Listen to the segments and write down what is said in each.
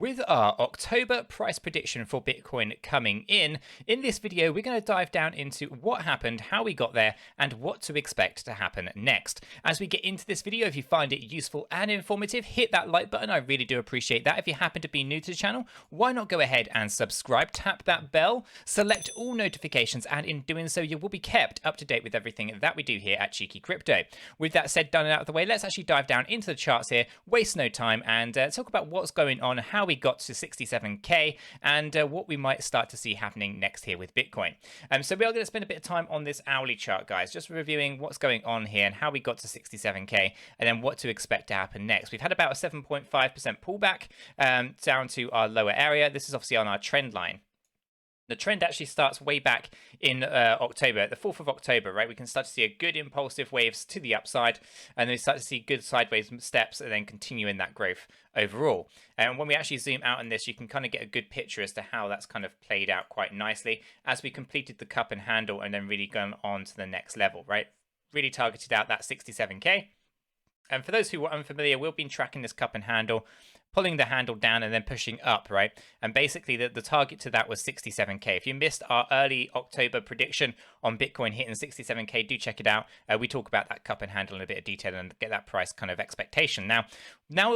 With our October price prediction for Bitcoin coming in this video, we're going to dive down into what happened, how we got there, and what to expect to happen next. As we get into this video, if you find it useful and informative, hit that like button. I really do appreciate that. If you happen to be new to the channel, why not go ahead and subscribe, tap that bell, select all notifications, and in doing so, you will be kept up to date with everything that we do here at Cheeky Crypto. With that said, done and out of the way, let's actually dive down into the charts here, waste no time, and talk about what's going on, how we got to 67k, and what we might start to see happening next here with Bitcoin. So we are going to spend a bit of time on this hourly chart, guys, just reviewing what's going on here and how we got to 67k, and then what to expect to happen next. We've had about a 7.5% pullback down to our lower area. This is obviously on our trend line. The trend actually starts way back in October, the 4th of October, right? We can start to see a good impulsive waves to the upside, and then we start to see good sideways steps and then continue in that growth overall. And when we actually zoom out on this, you can kind of get a good picture as to how that's kind of played out quite nicely as we completed the cup and handle and then really gone on to the next level, right? Really targeted out that 67k. And for those who are unfamiliar, we've been tracking this cup and handle, pulling the handle down and then pushing up, right? And basically the target to that was 67k. If you missed our early October prediction on Bitcoin hitting 67k, do check it out. We talk about that cup and handle in a bit of detail and get that price kind of expectation. Now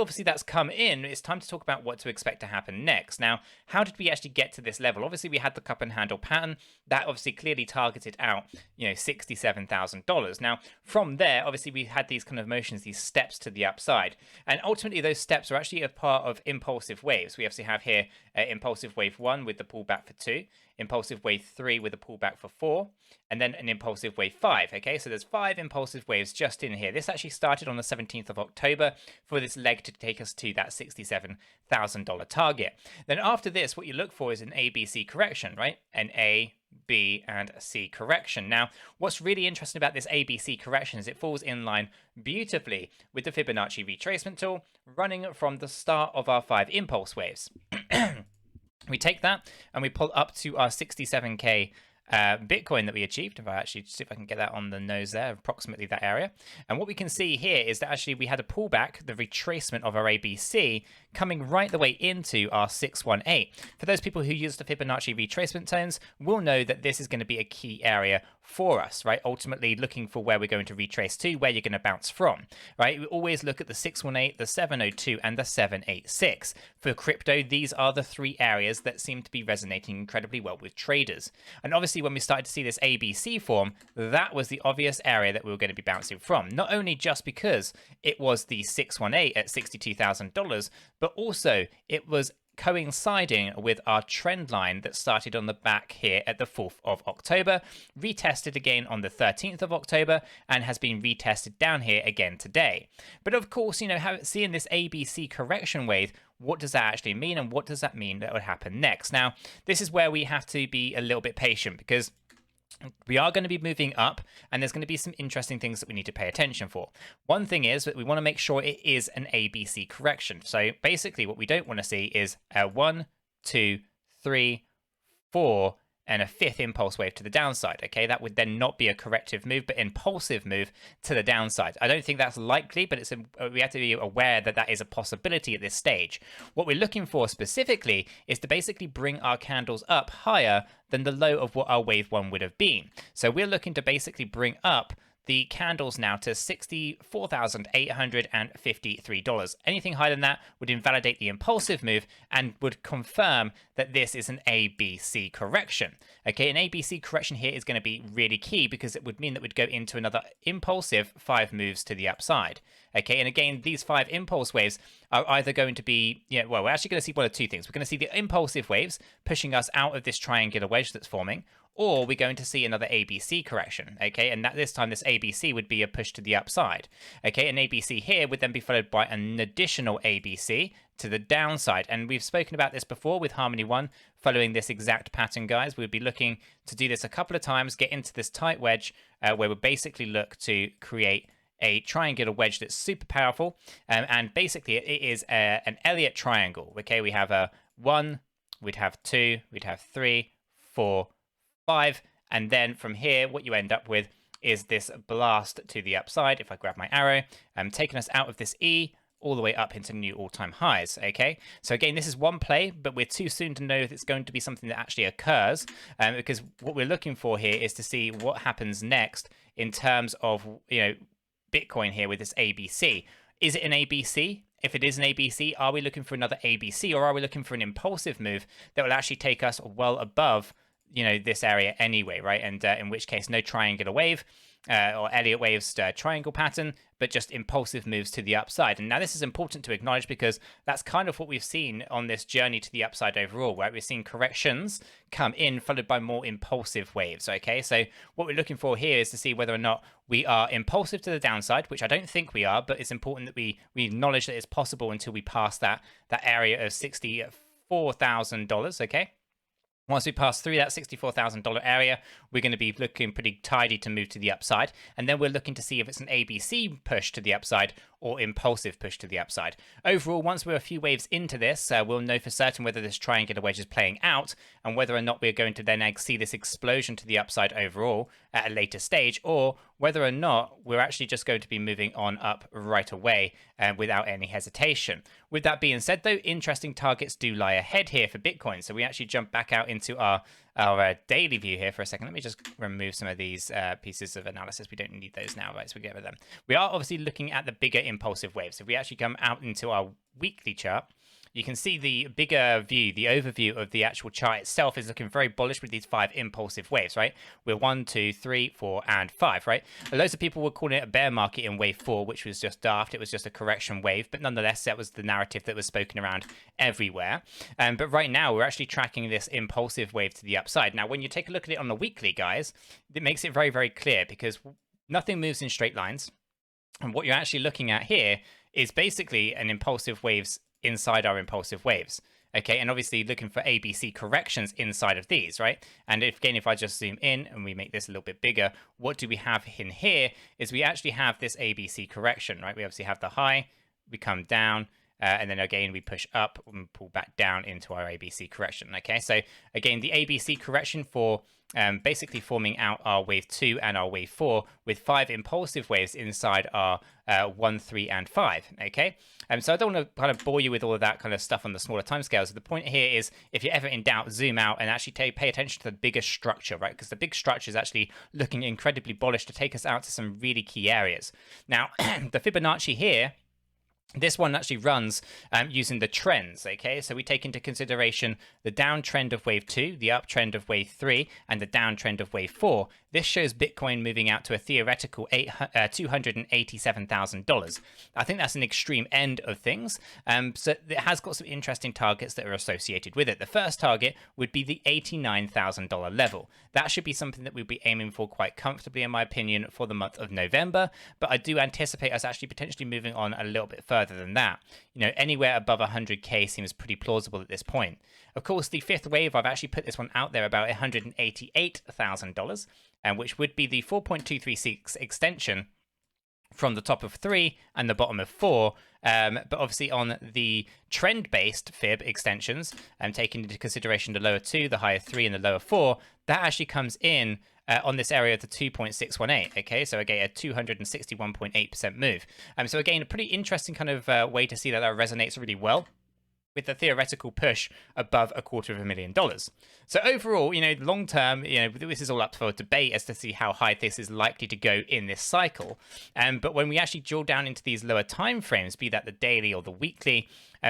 obviously that's come in, it's time to talk about what to expect to happen next. Now, how did we actually get to this level? Obviously we had the cup and handle pattern that obviously clearly targeted out, $67,000. Now from there, obviously we had these kind of motions, these steps to the upside, and ultimately those steps are actually a part of impulsive waves. We obviously have here impulsive wave 1 with the pullback for 2, impulsive wave 3 with a pullback for 4, and then an impulsive wave 5. Okay, so there's 5 impulsive waves just in here. This actually started on the 17th of October for this leg to take us to that $67,000 target. Then after this, what you look for is an ABC correction, right? An A, B, and C correction. Now, what's really interesting about this ABC correction is it falls in line beautifully with the Fibonacci retracement tool running from the start of our 5 impulse waves. We take that and we pull up to our 67k Bitcoin that we achieved. If I actually see if I can get that on the nose there, approximately that area. And what we can see here is that actually we had a pullback, the retracement of our ABC, coming right the way into our 618. For those people who use the Fibonacci retracement tones, will know that this is going to be a key area for us, right? Ultimately looking for where we're going to retrace to, where you're going to bounce from, right? We always look at the 618, the 702, and the 786. For crypto, these are the 3 areas that seem to be resonating incredibly well with traders. And obviously when we started to see this ABC form, that was the obvious area that we were going to be bouncing from. Not only just because it was the 618 at $62,000, but also it was coinciding with our trend line that started on the back here at the 4th of October, retested again on the 13th of October, and has been retested down here again today. But of course, seeing this ABC correction wave, what does that actually mean, and what does that mean that would happen next? Now, this is where we have to be a little bit patient, because we are going to be moving up, and there's going to be some interesting things that we need to pay attention for. One thing is that we want to make sure it is an ABC correction. So basically what we don't want to see is a 1, 2, 3, 4, and a 5th impulse wave to the downside. Okay, that would then not be a corrective move, but impulsive move to the downside. I don't think that's likely, but we have to be aware that that is a possibility at this stage. What we're looking for specifically is to basically bring our candles up higher than the low of what our wave 1 would have been. So we're looking to basically bring up the candles now to $64,853. Anything higher than that would invalidate the impulsive move and would confirm that this is an ABC correction. Okay, an ABC correction here is going to be really key because it would mean that we'd go into another impulsive 5 moves to the upside. Okay, and again, these 5 impulse waves are either going to be, we're actually going to see one of 2 things. We're going to see the impulsive waves pushing us out of this triangular wedge that's forming, or we're going to see another ABC correction, okay? And this time, this ABC would be a push to the upside, okay? An ABC here would then be followed by an additional ABC to the downside. And we've spoken about this before with Harmony One, following this exact pattern, guys. We'd be looking to do this a couple of times, get into this tight wedge, where we basically look to create a triangular wedge that's super powerful. And basically, it is an Elliott triangle, okay? We have a 1, we'd have 2, we'd have 3, 4, 5, and then from here what you end up with is this blast to the upside. If I grab my arrow, taking us out of this E all the way up into new all-time highs, okay? So again, this is one play, but we're too soon to know if it's going to be something that actually occurs, because what we're looking for here is to see what happens next in terms of, Bitcoin here with this ABC. Is it an ABC? If it is an ABC, are we looking for another ABC, or are we looking for an impulsive move that will actually take us well above, this area anyway, right? And in which case, no triangular wave or Elliott waves triangle pattern, but just impulsive moves to the upside. And now this is important to acknowledge because that's kind of what we've seen on this journey to the upside overall, right? We've seen corrections come in followed by more impulsive waves, okay? So what we're looking for here is to see whether or not we are impulsive to the downside, which I don't think we are, but it's important that we acknowledge that it's possible until we pass that area of $64,000, okay? Once we pass through that $64,000 area, we're going to be looking pretty tidy to move to the upside. And then we're looking to see if it's an ABC push to the upside or impulsive push to the upside. Overall, once we're a few waves into this, we'll know for certain whether this triangular wedge is playing out and whether or not we're going to then see this explosion to the upside overall at a later stage, or whether or not we're actually just going to be moving on up right away without any hesitation. With that being said, though, interesting targets do lie ahead here for Bitcoin. So we actually jump back out into our daily view here for a second. Let me just remove some of these pieces of analysis. We don't need those now, right? So we get rid of them. We are obviously looking at the bigger impulsive waves. If we actually come out into our weekly chart, you can see the bigger view, the overview of the actual chart itself is looking very bullish with these 5 impulsive waves, right? We're 1, 2, 3, 4, and 5, right? Loads of people were calling it a bear market in wave 4, which was just daft. It was just a correction wave, but nonetheless, that was the narrative that was spoken around everywhere. But right now, we're actually tracking this impulsive wave to the upside. Now, when you take a look at it on the weekly, guys, it makes it very, very clear because nothing moves in straight lines. And what you're actually looking at here is basically an impulsive waves inside our impulsive waves, okay? And obviously looking for ABC corrections inside of these, right? And if I just zoom in and we make this a little bit bigger, what do we have in here is we actually have this ABC correction, right? We obviously have the high, we come down, and then again we push up and pull back down into our ABC correction, okay? So again, the ABC correction for basically forming out our wave 2 and our wave 4 with 5 impulsive waves inside our 1, 3, and 5, okay? So I don't want to kind of bore you with all of that kind of stuff on the smaller timescales. So the point here is, if you're ever in doubt, zoom out and actually pay attention to the bigger structure, right? Because the big structure is actually looking incredibly bullish to take us out to some really key areas. Now, the Fibonacci here, this one actually runs using the trends, okay? So we take into consideration the downtrend of wave 2, the uptrend of wave 3, and the downtrend of wave 4. This shows Bitcoin moving out to a theoretical $287,000. I think that's an extreme end of things. So it has got some interesting targets that are associated with it. The first target would be the $89,000 level. That should be something that we'll be aiming for quite comfortably, in my opinion, for the month of November. But I do anticipate us actually potentially moving on a little bit further than that. Anywhere above 100K seems pretty plausible at this point. Of course, the fifth wave, I've actually put this one out there about $188,000, which would be the 4.236 extension from the top of 3 and the bottom of 4. But obviously on the trend-based fib extensions, taking into consideration the lower 2, the higher 3, and the lower 4, that actually comes in on this area of the 2.618, okay? So again, a 261.8% move. So again, a pretty interesting kind of way to see that resonates really well with the theoretical push above $250,000. So overall, long term, this is all up for debate as to see how high this is likely to go in this cycle. But when we actually drill down into these lower time frames, be that the daily or the weekly,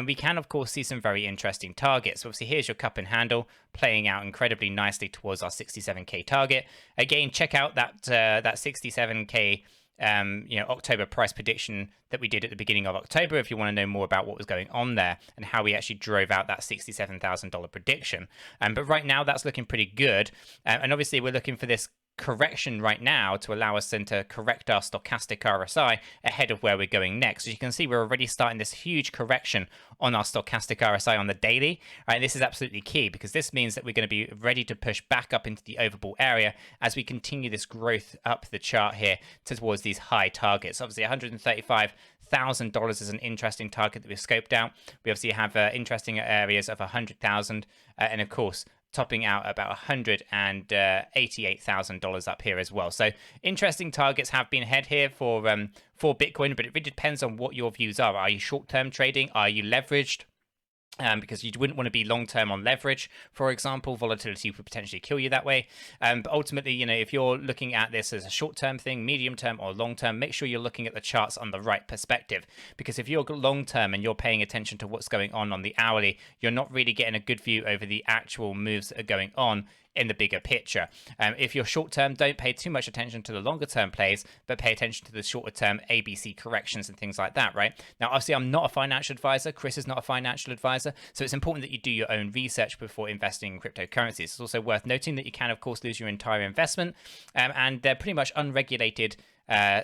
we can of course see some very interesting targets. So obviously here's your cup and handle playing out incredibly nicely towards our 67K target. Again, check out that 67K October price prediction that we did at the beginning of October if you want to know more about what was going on there and how we actually drove out that $67,000 prediction. But right now that's looking pretty good. And obviously we're looking for this correction right now to allow us then to correct our stochastic RSI ahead of where we're going next. As you can see, we're already starting this huge correction on our stochastic RSI on the daily. Right, this is absolutely key because this means that we're going to be ready to push back up into the overbought area as we continue this growth up the chart here towards these high targets. Obviously, $135,000 is an interesting target that we've scoped out. We obviously have interesting areas of 100,000 and of course topping out about $188,000 up here as well. So interesting targets have been ahead here for Bitcoin, but it really depends on what your views are. Are you short-term trading? Are you leveraged? Because you wouldn't want to be long-term on leverage, for example. Volatility would potentially kill you that way. But ultimately, if you're looking at this as a short-term thing, medium-term or long-term, make sure you're looking at the charts on the right perspective. Because if you're long-term and you're paying attention to what's going on the hourly, you're not really getting a good view over the actual moves that are going on in the bigger picture. If you're short term, don't pay too much attention to the longer term plays, but pay attention to the shorter term ABC corrections and things like that, right? Now, obviously, I'm not a financial advisor. Chris is not a financial advisor. So it's important that you do your own research before investing in cryptocurrencies. It's also worth noting that you can, of course, lose your entire investment, and they're pretty much unregulated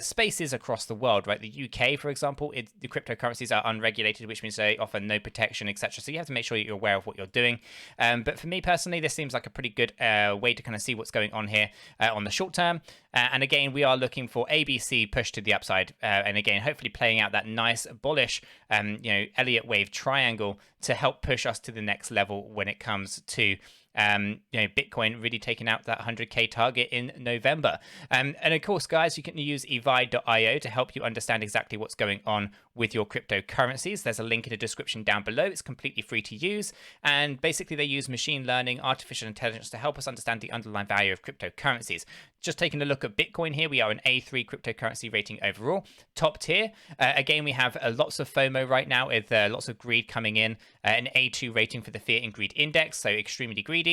spaces across the world, right? The UK, for example, the cryptocurrencies are unregulated, which means they offer no protection, etc. So you have to make sure that you're aware of what you're doing. But for me personally, this seems like a pretty good way to kind of see what's going on here on the short term. And again, we are looking for ABC push to the upside, and again, hopefully playing out that nice bullish, Elliott wave triangle to help push us to the next level when it comes to Bitcoin really taking out that 100k target in November. And of course, guys, you can use evide.io to help you understand exactly what's going on with your cryptocurrencies. There's a link in the description down below. It's completely free to use. And basically, they use machine learning, artificial intelligence to help us understand the underlying value of cryptocurrencies. Just taking a look at Bitcoin here, we are an A3 cryptocurrency rating overall, top tier. Again, we have lots of FOMO right now with lots of greed coming in, an A2 rating for the Fear and Greed Index, so extremely greedy.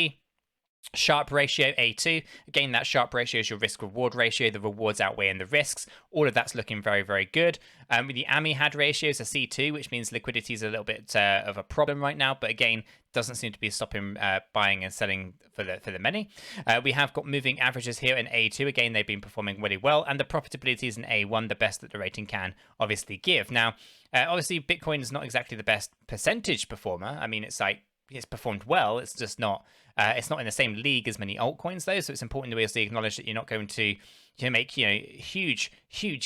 Sharpe ratio A2. Again, that Sharpe ratio is your risk reward ratio. The rewards outweighing the risks. All of that's looking very, very good. With the AMI-HAD ratio is a C2, which means liquidity is a little bit of a problem right now. But again, doesn't seem to be stopping buying and selling for the many. We have got moving averages here in A2. Again, they've been performing really well. And the profitability is in A1, the best that the rating can obviously give. Now, obviously, Bitcoin is not exactly the best percentage performer. I mean, it's performed well. It's just not. It's not in the same league as many altcoins, though. So it's important to obviously acknowledge that you're not going to make huge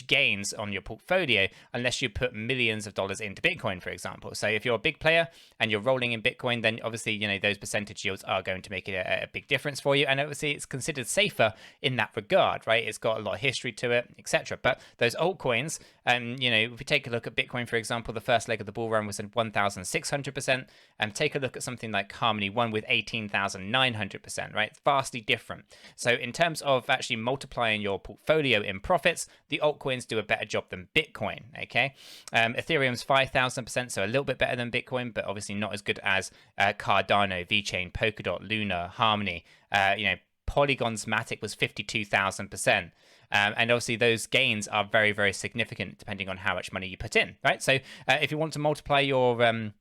gains on your portfolio unless you put millions of dollars into Bitcoin, for example. So if you're a big player and you're rolling in Bitcoin, then obviously those percentage yields are going to make it a big difference for you. And obviously it's considered safer in that regard, right? It's got a lot of history to it, etc. But those altcoins, if we take a look at Bitcoin, for example, the first leg of the bull run was at 1,600%. And take a look at something like Harmony One with 18,900%, right? It's vastly different. So in terms of actually multiplying your portfolio in profits, the altcoins do a better job than Bitcoin. Okay, Ethereum's 5,000%, so a little bit better than Bitcoin, but obviously not as good as Cardano, VeChain, Polkadot, Luna, Harmony. Polygon's Matic was 52,000%. And obviously those gains are very, very significant depending on how much money you put in, right? So if you want to multiply your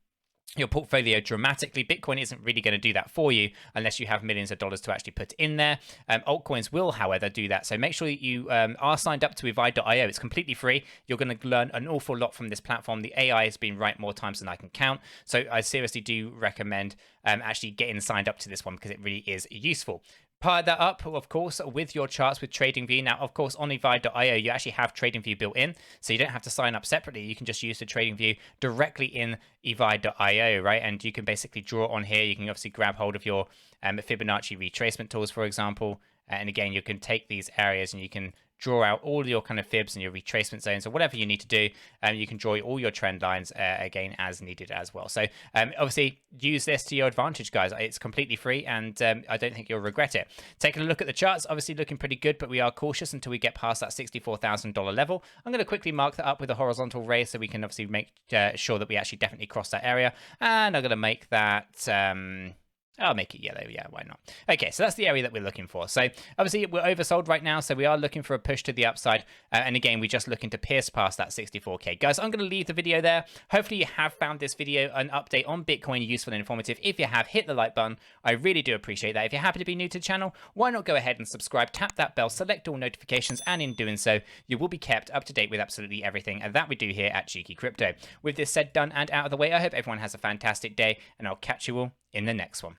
portfolio dramatically, Bitcoin isn't really going to do that for you unless you have millions of dollars to actually put in there. Altcoins will, however, do that. So make sure you are signed up to evide.io. It's completely free. You're going to learn an awful lot from this platform. The AI has been right more times than I can count. So I seriously do recommend actually getting signed up to this one because it really is useful. Pair that up, of course, with your charts with TradingView. Now, of course, on evide.io, you actually have TradingView built in, so you don't have to sign up separately. You can just use the TradingView directly in evide.io, right? And you can basically draw on here. You can obviously grab hold of your Fibonacci retracement tools, for example. And again, you can take these areas and you can draw out all your kind of fibs and your retracement zones or whatever you need to do. You can draw all your trend lines again as needed as well. So obviously use this to your advantage, guys. It's completely free and I don't think you'll regret it. Taking a look at the charts, obviously looking pretty good, but we are cautious until we get past that $64,000 level. I'm going to quickly mark that up with a horizontal ray so we can obviously make sure that we actually definitely cross that area. And I'm going to make that... I'll make it yellow. Yeah, why not? Okay, so that's the area that we're looking for. So obviously we're oversold right now, so we are looking for a push to the upside. And again, we're just looking to pierce past that 64K. Guys, I'm going to leave the video there. Hopefully you have found this video, an update on Bitcoin, useful and informative. If you have, hit the like button. I really do appreciate that. If you're happy to be new to the channel, why not go ahead and subscribe, tap that bell, select all notifications, and in doing so, you will be kept up to date with absolutely everything that we do here at Cheeky Crypto. With this said, done, and out of the way, I hope everyone has a fantastic day, and I'll catch you all in the next one.